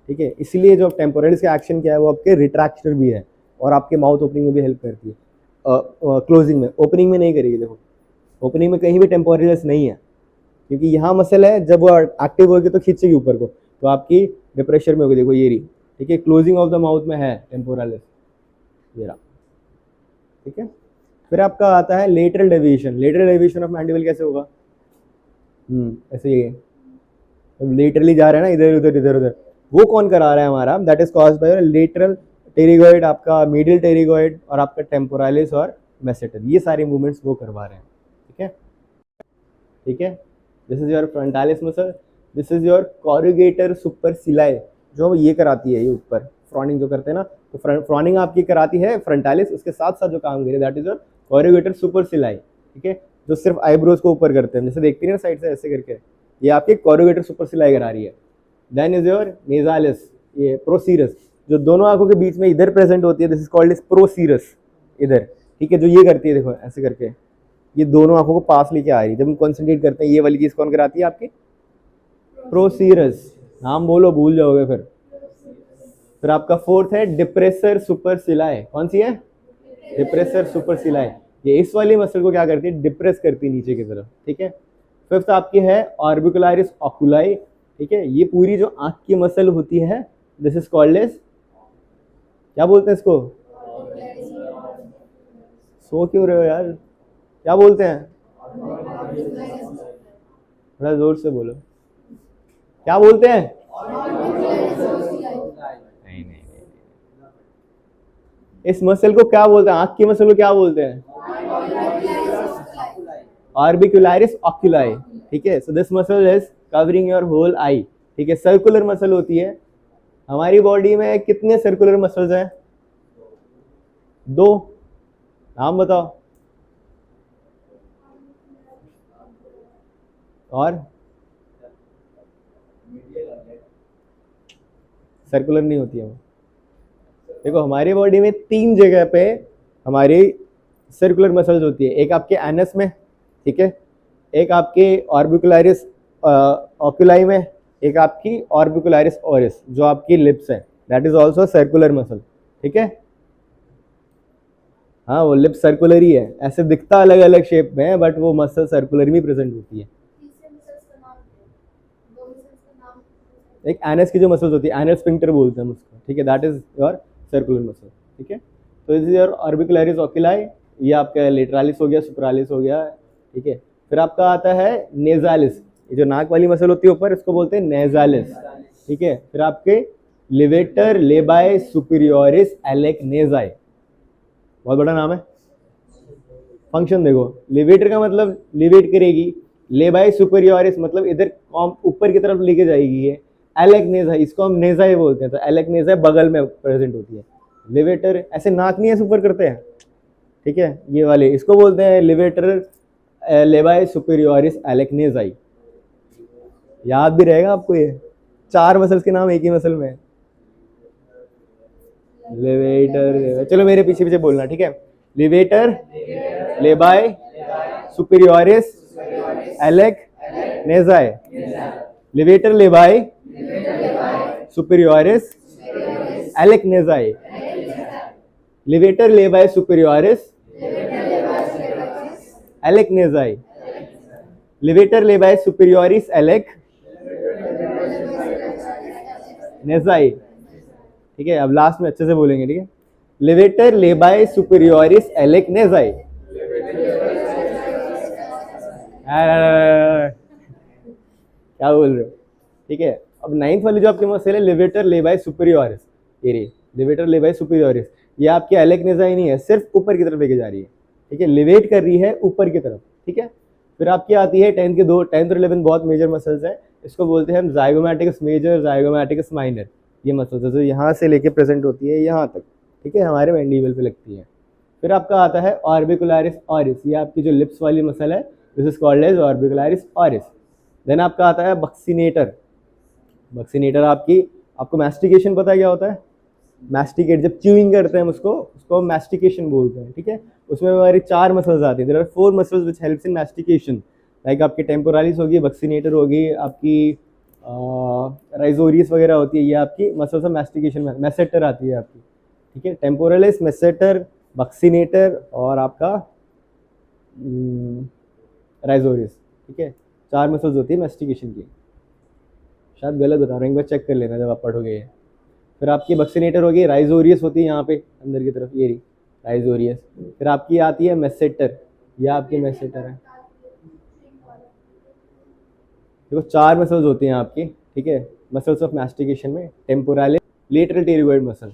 ठीक है। इसलिए जो टेम्पोरलिस का एक्शन क्या है, वो आपके रिट्रैक्टर भी है और आपके माउथ ओपनिंग में भी हेल्प करती है, क्लोजिंग में, ओपनिंग में नहीं करेगी। देखो ओपनिंग में कहीं भी टेम्पोरलिस नहीं है, क्योंकि यहाँ मसल है, जब वो एक्टिव होगी तो खींचेगी ऊपर को, तो आपकी डिप्रेशर में होगी। देखो ये रही, ठीक है। क्लोजिंग ऑफ द माउथ में है टेम्पोरलिस, ये रहा, ठीक है। फिर आपका आता है lateral deviation. Lateral deviation of mandible कैसे होगा? ऐसे ही है, लेटरली जा रहा है ना, इधर उधर इधर उधर, वो कौन करा रहा है हमारा? That is caused by lateral pterygoid, आपका मीडियल टेरिगोइड और आपका टेम्पोरालिस और मेसेटर, ये सारे मूवमेंट्स वो करवा रहे हैं, ठीक है, ठीक है। This is your frontalis muscle, this is your corrugator supercilii, जो ये कराती है, ये ऊपर फ्रॉनिंग जो करते हैं ना, तो फ्रॉनिंग आपकी कराती है फ्रंटालिस, उसके साथ साथ जो काम करे दैट इज योर कॉरुगेटर सुपरसिलाई, ठीक है, जो सिर्फ आईब्रोज को ऊपर करते हैं, जैसे देखती है ना साइड से ऐसे करके, ये आपकी कॉरुगेटर सुपरसिलाई करा रही है। देन इज योर नेजालिस, ये प्रोसीरस, जो दोनों आंखों के बीच में इधर प्रेजेंट होती है, दिस इज कॉल्ड इज प्रोसीरस, इधर, ठीक है, जो ये करती है, देखो ऐसे करके ये दोनों आंखों को पास लेके आ रही है। जब हम कॉन्सेंट्रेट करते हैं, ये वाली चीज कौन कराती है आपकी? प्रोसीरस, नाम बोलो भूल जाओगे फिर आपका फोर्थ है डिप्रेसर सुपरसिलाई, कौन सी है? डिप्रेसर सुपरसिलाई, ये इस वाली मसल को क्या करती है? डिप्रेस करती है नीचे की तरफ, ठीक है। फिफ्थ आपकी है ऑर्बिकुलारिस ऑकुलाई, ठीक है, ये पूरी जो आंख की मसल होती है, दिस इज कॉल्ड एज, क्या बोलते हैं इसको? सो क्यों रहे हो यार, क्या बोलते हैं? थोड़ा जोर से बोलो, क्या बोलते हैं? नहीं, इस मसल को क्या बोलते हैं? आंख की मसल को क्या बोलते हैं? ऑर्बिकुलारिस ऑक्यूलाई, ठीक है। So this muscle is covering your whole eye, ठीक है, सर्कुलर मसल होती है। हमारी बॉडी में कितने सर्कुलर मसल्स हैं? 2, नाम बताओ। और सर्कुलर नहीं होती है वो। देखो हमारी बॉडी में 3 जगह पे हमारी सर्कुलर मसल्स होती है, एक आपके एनस में, ठीक है, एक आपके ऑर्बिकुलारिस ऑक्यूलाई में, एक आपकी ऑर्बिकुलारिस ओरिस जो आपकी लिप्स है, that is also circular muscle, ठीक है। हाँ वो लिप्स सर्कुलर ही है, ऐसे दिखता अलग अलग शेप में है, बट वो मसल सर्कुलर में प्रेजेंट होती है। एक एनस की जो मसल्स होती है, एनल स्फिंक्टर बोलते हैं हम उसको, ठीक है, that is your circular muscle, ठीक है। तो दिस इज योर ऑर्बिकुलारिस ऑक्यूलाई, ये आपका लेटरालिस हो गया, सुपरालिस हो गया, ठीक है। फिर आपका आता है नेजालिस, ये जो नाक वाली मसल होती है ऊपर, इसको बोलते हैं नेजालिस, ठीक है। फिर आपके लिवेटर लेबाई सुपीरियोरिस एलेक नेजाई, बहुत बड़ा नाम है। फंक्शन देखो, लिवेटर का मतलब लिवेट करेगी, लेबाई सुपीरियोरिस मतलब इधर ऊपर की तरफ लेके जाएगी, ये एलेक नेजाई, इसको हम नेजाई बोलते हैं, तो एलेक नेजाई बगल में प्रेजेंट होती है। लिवेटर ऐसे नाक नहीं ऐसे ऊपर करते हैं, ठीक है, ये वाले, इसको बोलते हैं लिवेटर लेबाई सुपीरियोरिस एलेक नेजाई। याद भी रहेगा आपको, ये 4 मसल्स के नाम एक ही मसल में। लिवेटर, चलो मेरे पीछे पीछे बोलना, ठीक है। Levator labii superioris alaeque nasi, levator labii superioris alaeque nasi, levator labii superioris alaeque nasi, levator labii superioris alaeque nasi, ठीक है। अब लास्ट में अच्छे से बोलेंगे, ठीक है। लिवेटर लेबाई सुपीरियोरिस एलेक नेजाई, क्या बोल रहे हो, ठीक है। अब 9th वाली जो आपकी मसल है लिवेटर लेबाई सुपीरियोरिस, ये रही लिवेटर लेबाई सुपीरियोरिस, ये आपकी एलेक नेजाई नहीं है, सिर्फ ऊपर की तरफ लेके जा रही है, ठीक है, लिवेट कर रही है ऊपर की तरफ, ठीक है। फिर आपकी आती है 10th और 11th बहुत मेजर मसल्स है, इसको बोलते हैं हम जाइगोमैटिकस मेजर, जाइगोमैटिकस माइनर, ये मसल्स है जो यहाँ से लेके प्रेजेंट होती है यहाँ तक, ठीक है, हमारे मैंडिबल पे लगती है। फिर आपका आता है ऑर्बिकुलारिस ऑरिस, ये आपकी जो लिप्स वाली मसल है, this is called as orbicularis oris. Then आपका आता है बक्सीनेटर, बक्सीनेटर आपको मैस्टिकेशन पता है क्या होता है? मैस्टिकेट, जब च्यूइंग करते हैं हम उसको उसको मैस्टिकेशन बोलते हैं, ठीक है। उसमें हमारी 4 मसल्स आती हैं, there are 4 muscles which helps in mastication, like आपकी टेम्पोरालिस होगी, बक्सीनेटर होगी, आपकी राइजोरियस वगैरह होती है, ये आपकी मसल्स ऑफ मैस्टिकेशन में, मैसेटर आती है आपकी, ठीक है। टेम्पोरालिस, मैसेटर, बक्सीनेटर और आपका राइजोरियस, ठीक है। 4 मसल्स होती है मैस्टिकेशन की, शायद गलत बता रहा हूँ, एक बार चेक कर लेना जब आप पढ़ोगे ये। फिर आपकी बक्सीनेटर होगी, राइजोरियस होती है यहाँ पे अंदर की तरफ, ये रही राइजोरियस। फिर आपकी आती है मैसेटर, यह आपकी मैसेटर है। देखो 4 मसल्स होती हैं आपकी, ठीक है, मसल्स ऑफ मैस्टिकेशन में, टेम्पोरालिस, लेटरल टेरिगोइड मसल।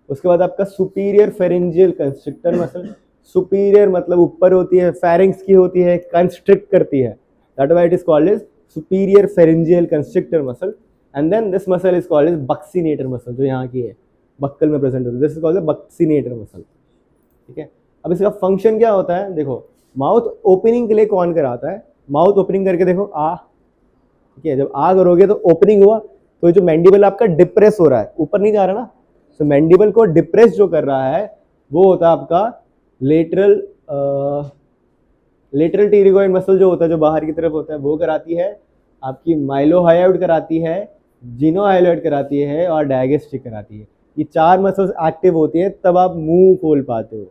उसके बाद आपका superior pharyngeal constrictor muscle, superior मतलब ऊपर होती है, फेरिंग्स की होती है, कंस्ट्रिक्ट करती है, that why it is called as superior pharyngeal constrictor muscle. And then this muscle is called as buccinator muscle, जो यहाँ की है, बक्कल में प्रेजेंट होती है, this is called as buccinator muscle, ठीक है। अब इसका फंक्शन क्या होता है, देखो माउथ ओपनिंग के लिए कौन कराता है, माउथ ओपनिंग करके देखो आ, ठीक है, जब आ करोगे तो ओपनिंग हुआ, तो ये जो मैंडिबल आपका डिप्रेस हो रहा है, ऊपर नहीं जा रहा ना, तो मैंडिबल को डिप्रेस जो कर रहा है वो होता है आपका लेटरल टेरिगोइड मसल, जो होता है जो बाहर की तरफ होता है, वो कराती है आपकी माइलोहायोइड कराती है, जिनोहायोइड कराती है और डायगेस्ट्रिक कराती है। ये 4 मसल्स एक्टिव होती है तब आप मुंह खोल पाते हो,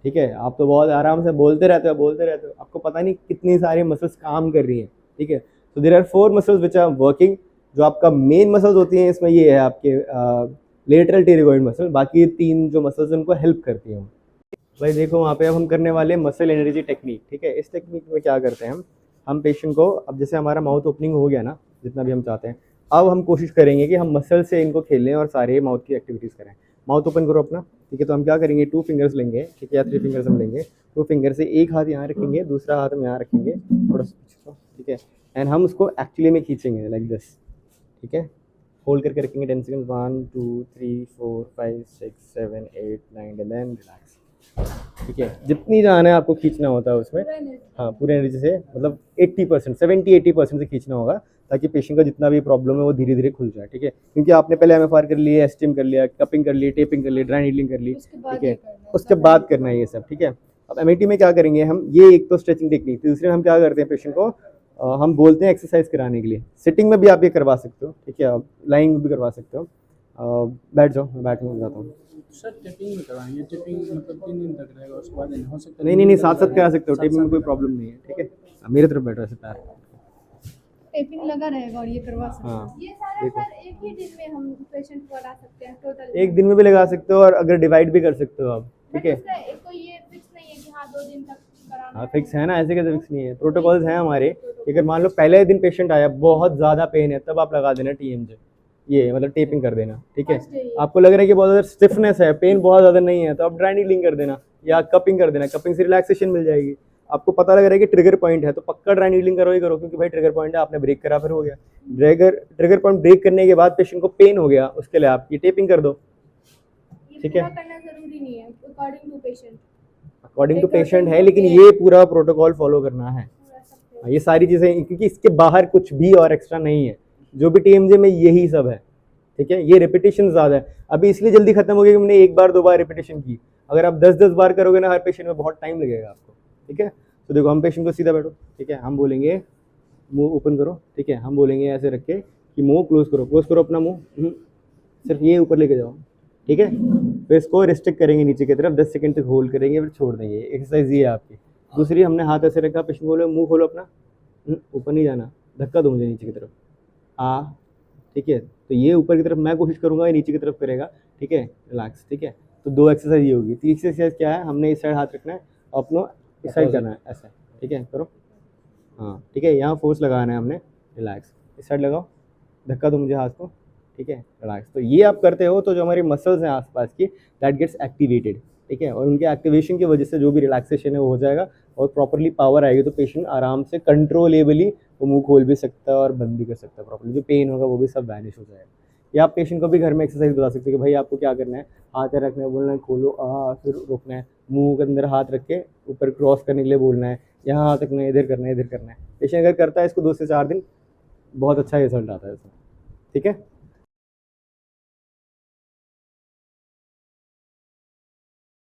ठीक है। आप तो बहुत आराम से बोलते रहते हो, आपको पता नहीं कितनी सारी मसल्स काम कर रही हैं, ठीक है। तो there are 4 muscles which are working. जो आपका मेन मसल्स होती हैं इसमें ये है आपके लेटरल टेरिगोइड मसल, बाकी 3 जो मसल्स उनको हेल्प करती हैं। भाई देखो वहाँ पे अब हम करने वाले मसल एनर्जी टेक्निक, ठीक है। इस टेक्निक में क्या करते हैं हम पेशेंट को, अब जैसे हमारा माउथ ओपनिंग हो गया ना जितना भी हम चाहते हैं, अब हम कोशिश करेंगे कि हम मसल से इनको खेलें और सारे माउथ की एक्टिविटीज़ करें। माउथ ओपन करो अपना, ठीक है। तो हम क्या करेंगे, 2 फिंगर्स लेंगे, ठीक है, या 3 फिंगर्स हम लेंगे। 2 फिंगर से एक हाथ यहाँ रखेंगे, दूसरा हाथ हम यहाँ रखेंगे थोड़ा सा, ठीक है। एंड हम उसको एक्चुअली में खींचेंगे लाइक दिस, ठीक है। होल्ड करके रखेंगे 10 सेकंड, 1 2 3 4 5 6 7 8 9 एंड देन रिलैक्स, ठीक है। जितनी जान है आपको खींचना होता है उसमें, हाँ पूरे एनर्जी से, मतलब 80%, 70-80% से खींचना होगा, ताकि पेशेंट का जितना भी प्रॉब्लम है वो धीरे धीरे खुल जाए, ठीक है। क्योंकि आपने पहले एमएफआर कर लिए, एस्टिम कर लिया, कपिंग कर ली, टेपिंग कर ली, ड्राई नीडलिंग कर ली, ठीक है, उसके बाद करना है ये सब, ठीक है। अब एमएटी में क्या करेंगे हम, ये एक तो स्ट्रेचिंग टेक्निक, दूसरे हम क्या करते हैं पेशेंट को हम बोलते हैं एक्सरसाइज कराने के लिए। सिटिंग में भी आप ये करवा सकते हो, ठीक है, आप लाइंग में भी करवा सकते हो। बैठ जाओ, मैं बैठ में जाता हूँ। सर टेपिंग में करवाएंगे, टेपिंग मतलब 3 दिन तक रहेगा, उसके बाद नहीं हो सकता? नहीं, साथ साथ करा सकते हो, टेपिंग में कोई प्रॉब्लम नहीं है, ठीक है। मेरे तरफ बैठो ऐसे पैर, टेपिंग लगा रहेगा और ये करवा सकते हैं। हाँ ये सारा देखो, सर एक ही दिन में हम पेशेंट को लगा सकते हैं टोटल? एक दिन में भी लगा सकते हो और अगर डिवाइड भी कर सकते हो आप, ठीक है। कोई ये फिक्स नहीं है कि हाँ 2 दिन तक कराना हाँ फिक्स है ना, ऐसे कैसे फिक्स नहीं है, प्रोटोकॉल्स हैं हमारे। अगर मान लो पहले दिन पेशेंट आया बहुत ज़्यादा पेन है, तब आप लगा देना TMJ, ये मतलब टेपिंग कर देना, ठीक है। आपको लग रहा है कि बहुत ज़्यादा स्टिफनेस है, पेन बहुत ज़्यादा नहीं है, तो आप ड्राई नीडलिंग कर देना या कपिंग कर देना, कपिंग से रिलैक्सेशन मिल जाएगी। आपको पता लग रहा है कि ट्रिगर पॉइंट है, तो पक्का ड्राई नीडलिंग करो ही करो, क्योंकि भाई ट्रिगर पॉइंट है, आपने ब्रेक करा फिर हो गया। ट्रिगर पॉइंट ब्रेक करने के बाद पेशेंट को पेन हो गया, उसके लिए आप ये टेपिंग कर दो, ठीक है। करना जरूरी नहीं है, according to patient, according to patient है, लेकिन ये पूरा प्रोटोकॉल फॉलो करना है। ये सारी चीज़ें, क्योंकि इसके बाहर कुछ भी और एक्स्ट्रा नहीं है, जो भी TMJ में यही सब है, ठीक है। ये रिपीटेशन ज़्यादा है, अभी इसलिए जल्दी खत्म हो गया कि हमने 1 बार 2 बार रिपीटेशन की। अगर आप 10-10 बार करोगे ना हर पेशेंट में, बहुत टाइम लगेगा आपको, ठीक है। तो देखो हम पेशेंट को सीधा बैठो, ठीक है, हम बोलेंगे मुंह ओपन करो, ठीक है, हम बोलेंगे ऐसे रख के कि मुंह क्लोज करो अपना मुंह, सिर्फ ये ऊपर लेके जाओ, ठीक है। फिर इसको रिस्ट्रिक्ट करेंगे नीचे की तरफ, 10 सेकंड तक होल्ड करेंगे, फिर छोड़ देंगे। एक्सरसाइज ये है आपकी। दूसरी, हमने हाथ ऐसे रखा, पेशेंट बोले मुंह खोलो अपना, ऊपर नहीं जाना, धक्का दो मुझे नीचे की तरफ, ठीक है। तो ये ऊपर की तरफ मैं कोशिश करूँगा, ये नीचे की तरफ करेगा, ठीक है, रिलैक्स, ठीक है। तो 2 एक्सरसाइज ये होगी। तीसरी एक्सरसाइज क्या है, हमने इस साइड हाथ रखना है, अपना इस साइड करना है ऐसा, ठीक है, करो, हाँ ठीक है। यहाँ फोर्स लगाना है हमने, रिलैक्स, इस साइड लगाओ, धक्का दो मुझे हाथ को, ठीक है, रिलैक्स। तो ये आप करते हो तो जो हमारी मसल्स हैं आसपास की, दैट गेट्स एक्टिवेटेड, ठीक है, और उनके एक्टिवेशन की वजह से जो भी रिलैक्सेशन है वो हो जाएगा और प्रॉपरली पावर आएगी, तो पेशेंट आराम से कंट्रोलेबली वो मुंह खोल भी सकता है और बंद भी कर सकता है प्रॉपरली। जो पेन होगा वो भी सब वैनिश हो जाएगा। या आप पेशेंट को भी घर में एक्सरसाइज बता सकते हो कि भाई आपको क्या करना है, हाथ रखना है, बोलना है खोलो, फिर रोकना है, मुंह के अंदर हाथ रख के ऊपर क्रॉस करने के लिए बोलना है, यहाँ हाथ रखना है, इधर करना है, इधर करना है। पेशेंट अगर करता है इसको 2 से 4 दिन, बहुत अच्छा रिजल्ट आता है इसमें, ठीक है।